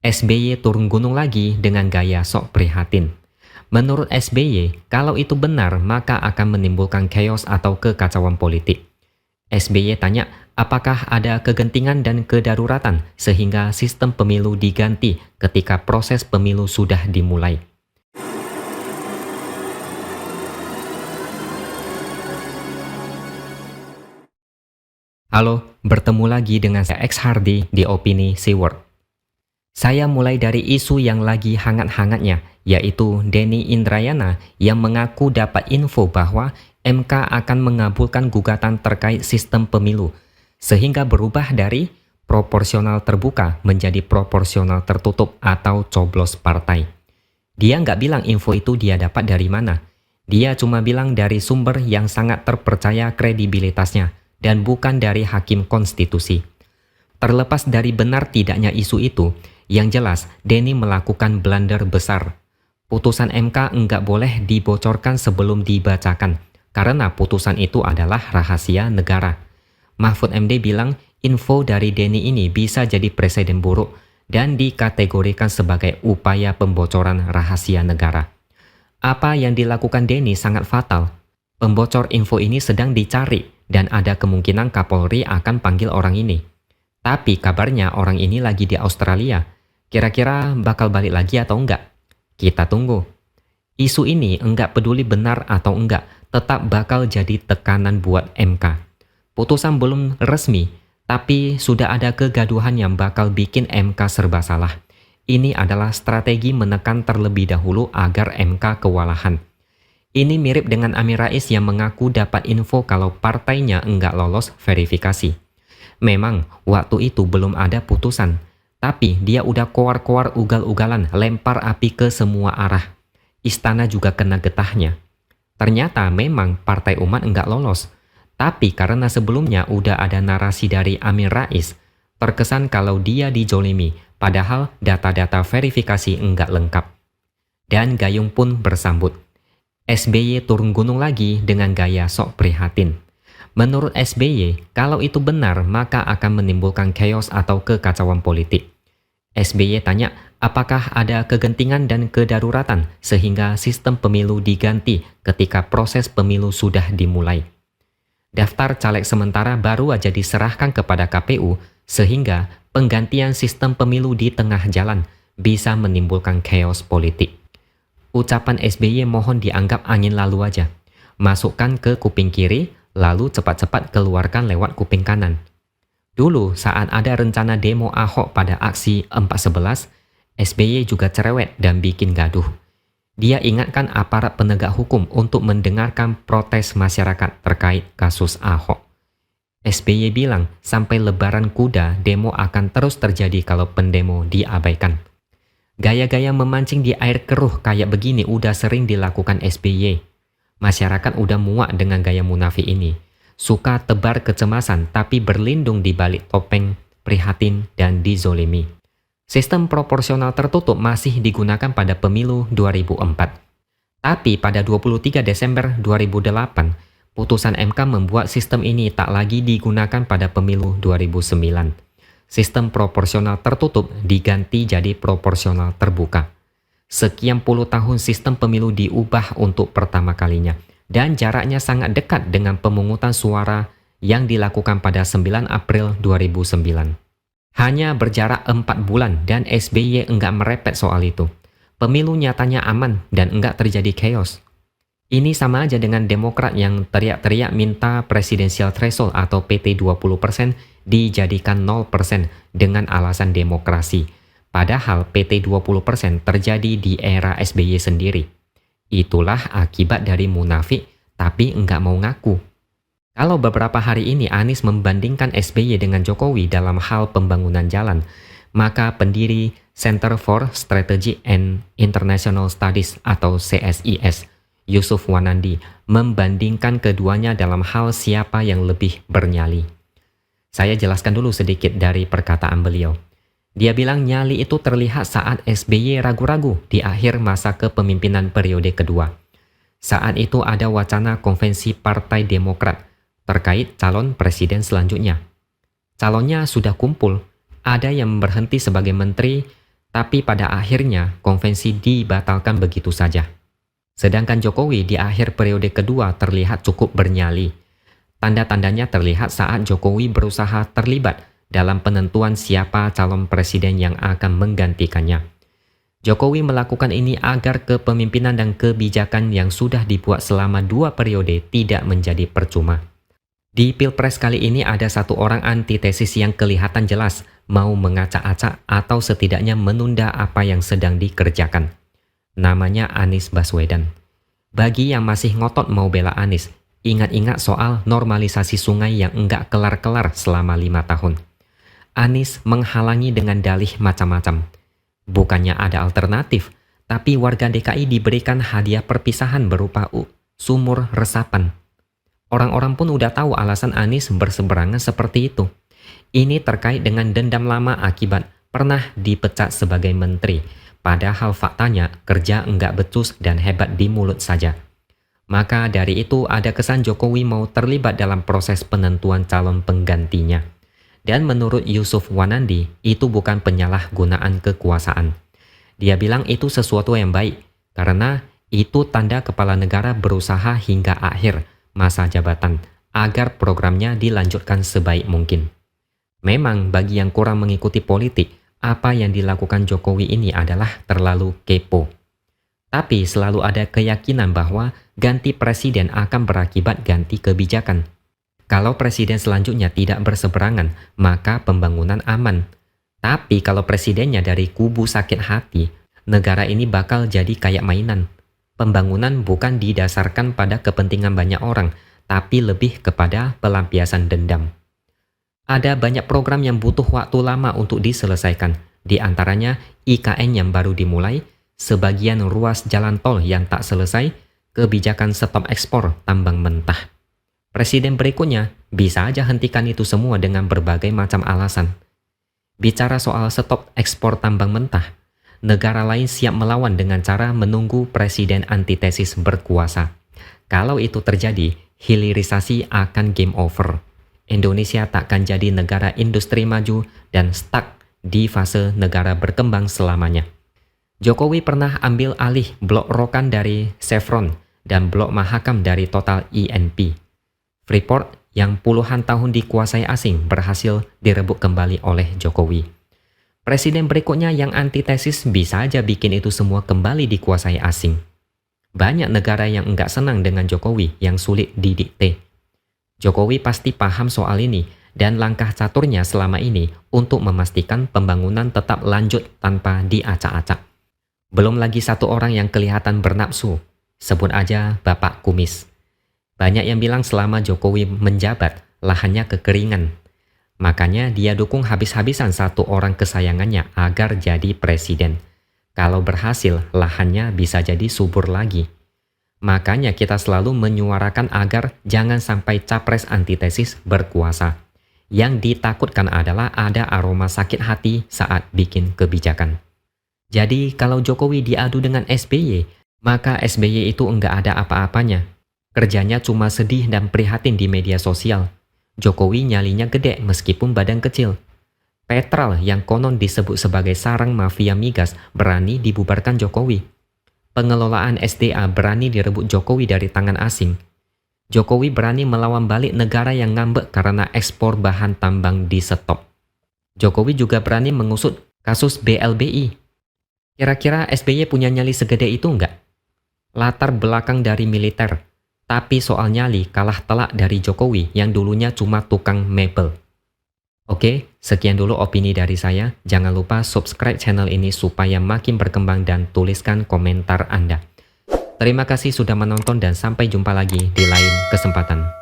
SBY turun gunung lagi dengan gaya sok prihatin. Menurut SBY, kalau itu benar maka akan menimbulkan chaos atau kekacauan politik. SBY tanya, apakah ada kegentingan dan kedaruratan sehingga sistem pemilu diganti ketika proses pemilu sudah dimulai. Halo, bertemu lagi dengan saya X Hardy di Opini Seaword. Saya mulai dari isu yang lagi hangat-hangatnya, yaitu Denny Indrayana yang mengaku dapat info bahwa MK akan mengabulkan gugatan terkait sistem pemilu, sehingga berubah dari proporsional terbuka menjadi proporsional tertutup atau coblos partai. Dia nggak bilang info itu dia dapat dari mana. Dia cuma bilang dari sumber yang sangat terpercaya kredibilitasnya dan bukan dari hakim konstitusi. Terlepas dari benar tidaknya isu itu, yang jelas Denny melakukan blunder besar. Putusan MK enggak boleh dibocorkan sebelum dibacakan, karena putusan itu adalah rahasia negara. Mahfud MD bilang info dari Denny ini bisa jadi presiden buruk dan dikategorikan sebagai upaya pembocoran rahasia negara. Apa yang dilakukan Denny sangat fatal. Pembocor info ini sedang dicari dan ada kemungkinan Kapolri akan panggil orang ini. Tapi kabarnya orang ini lagi di Australia. Kira-kira bakal balik lagi atau enggak? Kita tunggu. Isu ini enggak peduli benar atau enggak, tetap bakal jadi tekanan buat MK. Putusan belum resmi, tapi sudah ada kegaduhan yang bakal bikin MK serba salah. Ini adalah strategi menekan terlebih dahulu agar MK kewalahan. Ini mirip dengan Amin Rais yang mengaku dapat info kalau partainya enggak lolos verifikasi. Memang waktu itu belum ada putusan, tapi dia udah koar-koar ugal-ugalan lempar api ke semua arah. Istana juga kena getahnya. Ternyata memang Partai Umat enggak lolos, tapi karena sebelumnya udah ada narasi dari Amin Rais, terkesan kalau dia dijolimi, padahal data-data verifikasi enggak lengkap. Dan Gayung pun bersambut. SBY turun gunung lagi dengan gaya sok prihatin. Menurut SBY, kalau itu benar maka akan menimbulkan chaos atau kekacauan politik. SBY tanya, apakah ada kegentingan dan kedaruratan sehingga sistem pemilu diganti ketika proses pemilu sudah dimulai. Daftar caleg sementara baru aja diserahkan kepada KPU sehingga penggantian sistem pemilu di tengah jalan bisa menimbulkan chaos politik. Ucapan SBY mohon dianggap angin lalu aja. Masukkan ke kuping kiri, lalu cepat-cepat keluarkan lewat kuping kanan. Dulu saat ada rencana demo Ahok pada aksi 4.11, SBY juga cerewet dan bikin gaduh. Dia ingatkan aparat penegak hukum untuk mendengarkan protes masyarakat terkait kasus Ahok. SBY bilang sampai lebaran kuda demo akan terus terjadi kalau pendemo diabaikan. Gaya-gaya memancing di air keruh kayak begini udah sering dilakukan SBY. Masyarakat udah muak dengan gaya munafik ini. Suka tebar kecemasan tapi berlindung di balik topeng, prihatin, dan dizolimi. Sistem proporsional tertutup masih digunakan pada pemilu 2004. Tapi pada 23 Desember 2008, putusan MK membuat sistem ini tak lagi digunakan pada pemilu 2009. Sistem proporsional tertutup diganti jadi proporsional terbuka. Sekian puluh tahun sistem pemilu diubah untuk pertama kalinya dan jaraknya sangat dekat dengan pemungutan suara yang dilakukan pada 9 April 2009. Hanya berjarak 4 bulan dan SBY enggak merepet soal itu. Pemilu nyatanya aman dan enggak terjadi chaos. Ini sama aja dengan Demokrat yang teriak-teriak minta presidensial threshold atau PT 20% dijadikan 0% dengan alasan demokrasi. Padahal PT 20% terjadi di era SBY sendiri. Itulah akibat dari munafik tapi enggak mau ngaku. Kalau beberapa hari ini Anies membandingkan SBY dengan Jokowi dalam hal pembangunan jalan, maka pendiri Center for Strategic and International Studies atau CSIS, Yusuf Wanandi, membandingkan keduanya dalam hal siapa yang lebih bernyali. Saya jelaskan dulu sedikit dari perkataan beliau. Dia bilang nyali itu terlihat saat SBY ragu-ragu di akhir masa kepemimpinan periode kedua. Saat itu ada wacana konvensi Partai Demokrat terkait calon presiden selanjutnya. Calonnya sudah kumpul, ada yang berhenti sebagai menteri, Tapi pada akhirnya konvensi dibatalkan begitu saja. Sedangkan Jokowi di akhir periode kedua terlihat cukup bernyali. Tanda-tandanya terlihat saat Jokowi berusaha terlibat dalam penentuan siapa calon presiden yang akan menggantikannya. Jokowi melakukan ini agar kepemimpinan dan kebijakan yang sudah dibuat selama 2 periode tidak menjadi percuma. Di Pilpres kali ini ada satu orang antitesis yang kelihatan jelas mau mengacak-acak atau setidaknya menunda apa yang sedang dikerjakan. Namanya Anies Baswedan. Bagi yang masih ngotot mau bela Anies, ingat-ingat soal normalisasi sungai yang enggak kelar-kelar selama 5 tahun. Anies menghalangi dengan dalih macam-macam. Bukannya ada alternatif, tapi warga DKI diberikan hadiah perpisahan berupa sumur resapan. Orang-orang pun udah tahu alasan Anies berseberangan seperti itu. Ini terkait dengan dendam lama akibat pernah dipecat sebagai menteri. Padahal faktanya kerja enggak becus dan hebat di mulut saja. Maka dari itu ada kesan Jokowi mau terlibat dalam proses penentuan calon penggantinya. Dan menurut Yusuf Wanandi, itu bukan penyalahgunaan kekuasaan. Dia bilang itu sesuatu yang baik, karena itu tanda kepala negara berusaha hingga akhir masa jabatan agar programnya dilanjutkan sebaik mungkin. Memang bagi yang kurang mengikuti politik, apa yang dilakukan Jokowi ini adalah terlalu kepo. Tapi selalu ada keyakinan bahwa ganti presiden akan berakibat ganti kebijakan. Kalau presiden selanjutnya tidak berseberangan, maka pembangunan aman. Tapi kalau presidennya dari kubu sakit hati, negara ini bakal jadi kayak mainan. Pembangunan bukan didasarkan pada kepentingan banyak orang, tapi lebih kepada pelampiasan dendam. Ada banyak program yang butuh waktu lama untuk diselesaikan, di antaranya IKN yang baru dimulai, sebagian ruas jalan tol yang tak selesai, kebijakan stop ekspor tambang mentah. Presiden berikutnya bisa aja hentikan itu semua dengan berbagai macam alasan. Bicara soal stop ekspor tambang mentah, negara lain siap melawan dengan cara menunggu presiden antitesis berkuasa. Kalau itu terjadi, hilirisasi akan game over. Indonesia takkan jadi negara industri maju dan stuck di fase negara berkembang selamanya. Jokowi pernah ambil alih blok Rokan dari Chevron dan blok Mahakam dari Total E&P. Freeport yang puluhan tahun dikuasai asing berhasil direbut kembali oleh Jokowi. Presiden berikutnya yang antitesis bisa aja bikin itu semua kembali dikuasai asing. Banyak negara yang enggak senang dengan Jokowi yang sulit didikte. Jokowi pasti paham soal ini dan langkah caturnya selama ini untuk memastikan pembangunan tetap lanjut tanpa diacak-acak. Belum lagi satu orang yang kelihatan bernapsu, sebut aja Bapak Kumis. Banyak yang bilang selama Jokowi menjabat, lahannya kekeringan. Makanya dia dukung habis-habisan satu orang kesayangannya agar jadi presiden. Kalau berhasil, lahannya bisa jadi subur lagi. Makanya kita selalu menyuarakan agar jangan sampai capres antitesis berkuasa. Yang ditakutkan adalah ada aroma sakit hati saat bikin kebijakan. Jadi kalau Jokowi diadu dengan SBY, maka SBY itu enggak ada apa-apanya. Kerjanya cuma sedih dan prihatin di media sosial. Jokowi nyalinya gede meskipun badan kecil. Petral yang konon disebut sebagai sarang mafia migas berani dibubarkan Jokowi. Pengelolaan SDA berani direbut Jokowi dari tangan asing. Jokowi berani melawan balik negara yang ngambek karena ekspor bahan tambang di stop. Jokowi juga berani mengusut kasus BLBI. Kira-kira SBY punya nyali segede itu enggak? Latar belakang dari militer. Tapi soal nyali kalah telak dari Jokowi yang dulunya cuma tukang mebel. Oke, sekian dulu opini dari saya. Jangan lupa subscribe channel ini supaya makin berkembang dan tuliskan komentar Anda. Terima kasih sudah menonton dan sampai jumpa lagi di lain kesempatan.